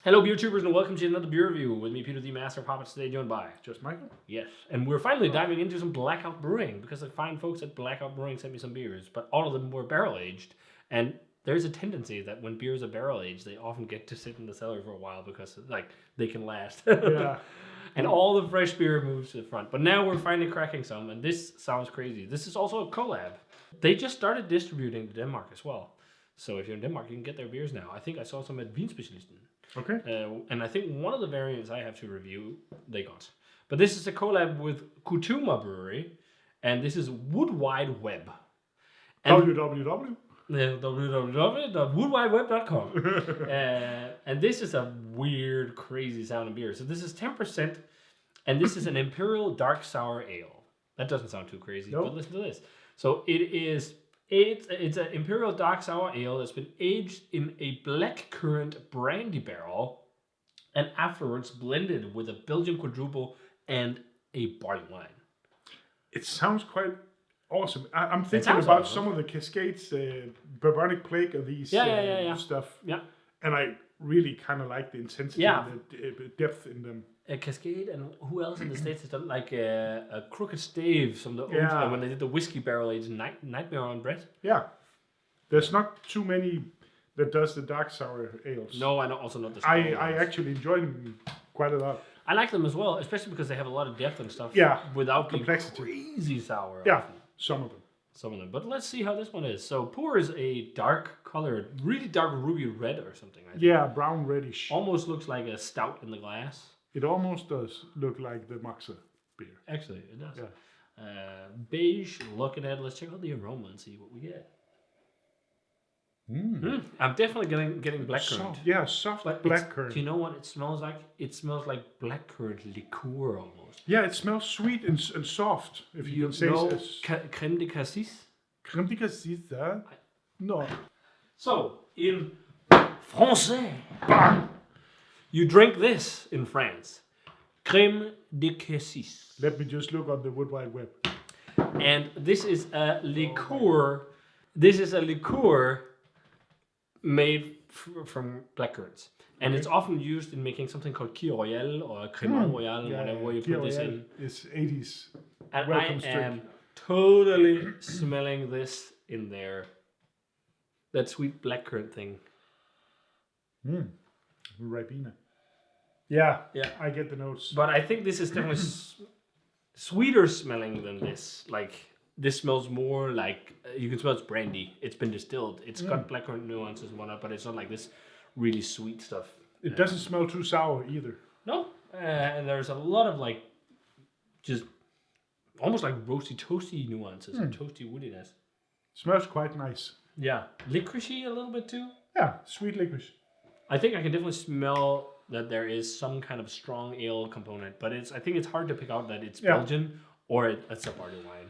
Hello, beer tubers, and welcome to another beer review with me, Peter the Master of Puppets, today joined by Just Michael? Yes, and we're finally diving into some Blackout Brewing because the fine folks at Blackout Brewing sent me some beers, but all of them were barrel aged. And there's a tendency that when beers are barrel aged, they often get to sit in the cellar for a while because they can last. Yeah. And all the fresh beer moves to the front. But now we're finally cracking some, and this sounds crazy. This is also a collab. They just started distributing to Denmark as well. So if you're in Denmark, you can get their beers now. I think I saw some at Vinspecialisten. Okay. And I think one of the variants I have to review, they got. But this is a collab with Kutuma Brewery, and this is Wood Wide Web. And www. www.woodwideweb.com. And this is a weird, crazy sounding beer. So this is 10%, and this is an Imperial Dark Sour Ale. That doesn't sound too crazy, Nope. but listen to this. So it's an Imperial Dark Sour Ale that's been aged in a Blackcurrant Brandy barrel and afterwards blended with a Belgian quadruple and a barley wine. It sounds quite awesome. I'm thinking sounds about awesome. some of the Cascades, bubonic plague of these stuff. Yeah. And I really kind of like the intensity and the depth in them. A Cascade, and who else in the States has done like a Crooked Stave from the old when they did the whiskey barrel aged Nightmare on Bread? Yeah. There's not too many that does the dark sour ales. No, and also not the I actually enjoy them quite a lot. I like them as well, especially because they have a lot of depth and stuff. Yeah, without being complexity. crazy sour. Yeah, often. some of them. Some of them. But let's see how this one is. So Pour is a dark colored, really dark ruby red or something. I think. Yeah, brown reddish. Almost looks like a stout in the glass. It almost does look like the Maxa beer. Actually, it does. Yeah. Beige, looking at it. Let's check out the aroma and see what we get. I'm definitely getting blackcurrant. Soft But blackcurrant. do you know what it smells like? It smells like blackcurrant liqueur almost. Yeah, it smells sweet and soft. If you can say know so. crème de cassis? Crème de cassis, no. So, in français, you drink this in France. Crème de cassis. Let me just look on the Wood Wide Web. And this is a liqueur. This is a liqueur made from blackcurrants. And it's often used in making something called Kir Royale or Crème Royale, whatever you put this in. It's 80s. And Welcome I straight. am totally smelling this in there. That sweet blackcurrant thing. Ribena. Yeah, Yeah. I get the notes. But I think this is definitely sweeter smelling than this. Like, this smells more like, you can smell it's brandy. It's been distilled. It's got blackcurrant nuances and whatnot, but it's not like this really sweet stuff. It doesn't smell too sour either. No. And there's a lot of like, just almost like roasty, toasty nuances and toasty woodiness. Smells quite nice. Yeah. Licoricey a little bit too. Yeah, sweet licorice. I think I can definitely smell that there is some kind of strong ale component, but I think it's hard to pick out that it's Belgian or it's a barley wine.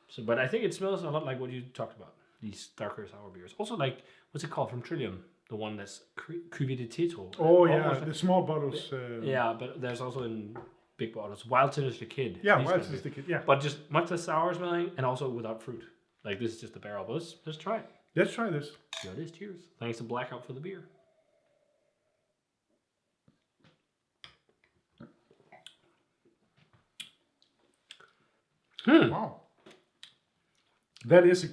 So, but I think it smells a lot like what you talked about, these darker sour beers. Also, like, what's it called from Trillium? The one that's Cuvée de Tétro. Oh, yeah, Almost the small bottles. yeah, but there's also in big bottles. Wild Sinner's the Kid. Yeah, These Wild kind of Sinner's the beers. Kid, yeah. But just much less sour smelling and also without fruit. Like, this is just the barrel. But let's try it. Let's try this. Here it is. Cheers. Thanks to Blackout for the beer. Wow. That is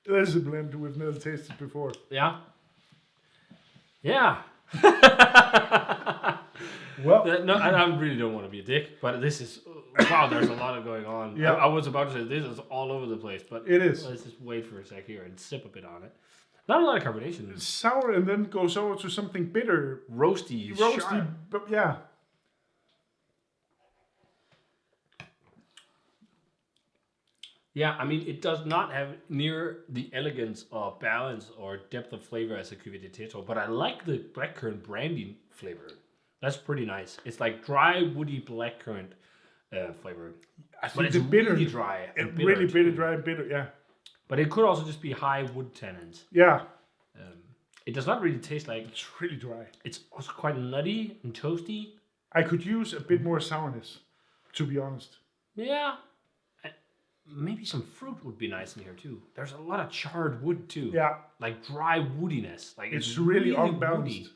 a blend we've never tasted before. Yeah. Yeah. Well, No, I really don't want to be a dick, but this is wow. There's a lot of going on. Yeah. I was about to say this is all over the place, but It is. Let's just wait for a sec here and sip a bit on it. Not a lot of carbonation. it's sour and then goes over to something bitter. Roasty, Roasty, sharp. but yeah. Yeah, I mean, it does not have near the elegance or balance or depth of flavor as a Cuvée de Tétro, but I like the blackcurrant brandy flavor. That's pretty nice. It's like dry, woody blackcurrant flavor. I But think it's the bitter, really dry. And bitter really bitter, too. dry and bitter, yeah. But it could also just be high wood tannins. Yeah, It does not really taste like... it's really dry. It's also quite nutty and toasty. I could use a bit more sourness, to be honest. Yeah. Maybe some fruit would be nice in here too. There's a lot of charred wood too. Yeah, Like dry woodiness. Like it's really unbalanced. woody.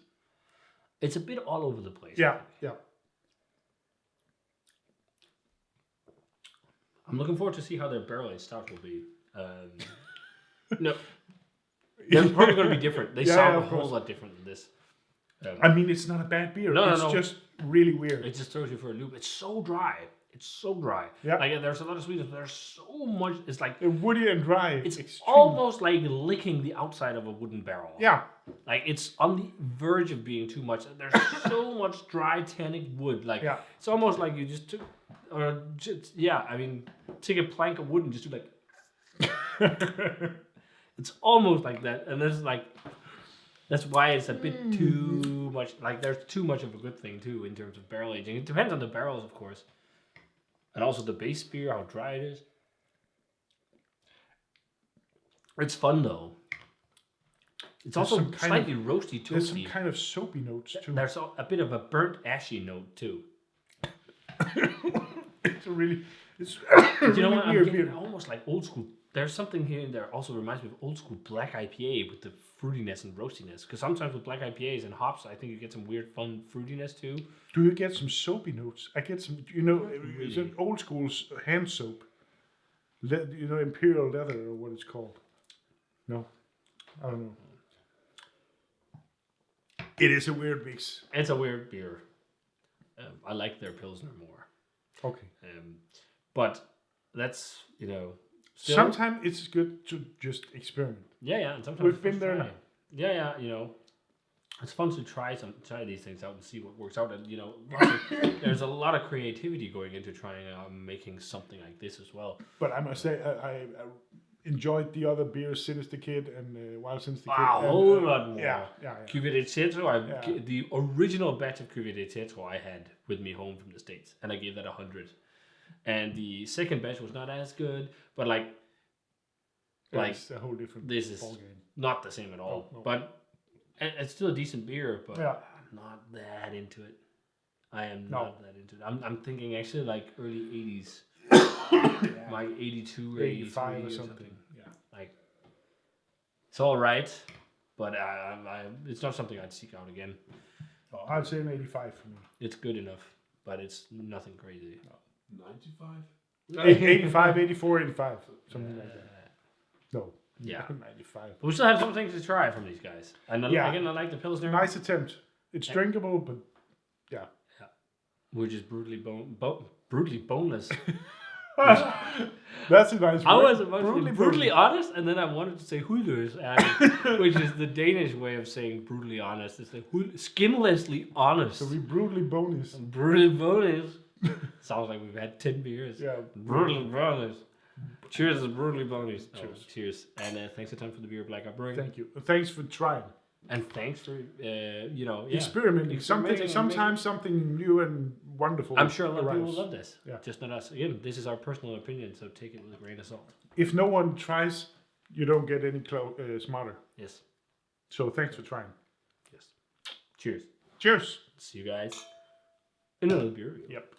It's a bit all over the place. Yeah, yeah. I'm looking forward to see how their barrel aged stout will be. No, they're probably going to be different. They sound a whole lot different than this. I mean, it's not a bad beer. No, it's just really weird. It just throws you for a loop. It's so dry. It's so dry. Yeah. Like there's a lot of sweetness, but there's so much. It's like woody and dry. It's almost like licking the outside of a wooden barrel. Yeah. Like it's on the verge of being too much. There's so much dry tannic wood. Like it's almost like you just took, I mean, take a plank of wood and just do like. It's almost like that, and there's like. That's why it's a bit too much. Like there's too much of a good thing too in terms of barrel aging. It depends on the barrels, of course, and also the base beer, how dry it is. It's fun though. It's also slightly roasty, toasty. There's some kind of soapy notes too. There's a bit of a burnt, ashy note too. It's really you know what? I'm getting beer. almost like old school. There's something here in there also reminds me of old school black IPA with the fruitiness and roastiness. Because sometimes with black IPAs and hops, I think you get some weird fun fruitiness too. Do you get some soapy notes? I get some, it's an old school hand soap. Imperial leather or what it's called. No, I don't know. It is a weird mix. It's a weird beer. I like their Pilsner more. Okay. But that's, still, sometimes it's good to just experiment. Yeah, and sometimes we've been there now. Yeah, it's fun to try these things out and see what works out. And there's a lot of creativity going into trying making something like this as well. But I must say, I enjoyed the other beers, Sinister Kid and Wild Sinister Kid. A whole lot more. Yeah. Cuvée de Tetro, the original batch of Cuvée de Tetro I had with me home from the States, and I gave that 100. And the second batch was not as good, but it's a whole different this is ballgame. Not the same at all. No. But it's still a decent beer, but I'm not that into it. I am not that into it. I'm thinking actually like early 80s. Like 82 or 85 or something. Yeah. Like it's all right, but it's not something I'd seek out again. Oh, I'd say an 85 for me. It's good enough, but it's nothing crazy. 95? 85, 84, 85. Something like that. No. Yeah. 95. But we still have some things to try from these guys. And again, I like the Pilsner. Nice attempt. It's drinkable, but yeah. We're just brutally boneless. That's a nice word. I was brutally honest, and then I wanted to say hudløs, which is the Danish way of saying brutally honest. It's like skinlessly honest. So we brutally bonus. Brutally bonus. Sounds like we've had 10 beers. Yeah. Brutally bonus. Cheers to brutally bonus. Cheers. And thanks a ton for the beer, Blackout Brewing. Thank you. Thanks for trying. And thanks for, experimenting. Sometimes something new and wonderful. I'm sure a lot of people will love this. Yeah. Just not us. Again, this is our personal opinion, so take it with a grain of salt. If no one tries, you don't get any smarter. Yes. So thanks for trying. Yes. Cheers. Cheers. See you guys in another beer review. Yep.